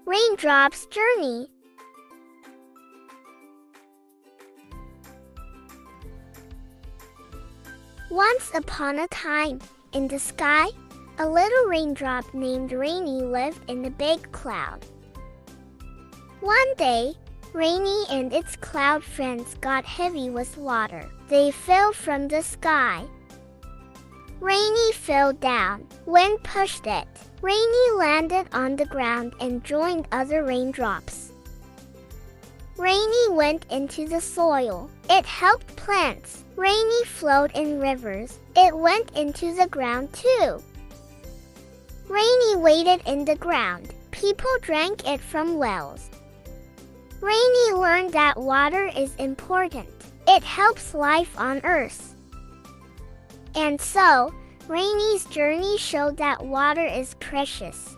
Raindrop's journey. Once upon a time, in the sky, a little raindrop named Rainy lived in a big cloud. One day, Rainy and its cloud friends got heavy with water. They fell from the sky. Rainy fell down. Wind pushed it. Rainy landed on the ground and joined other raindrops. Rainy went into the soil. It helped plants. Rainy flowed in rivers. It went into the ground too. Rainy waded in the ground. People drank it from wells. Rainy learned that water is important. It helps life on Earth. And so, Rainy's journey showed that water is precious.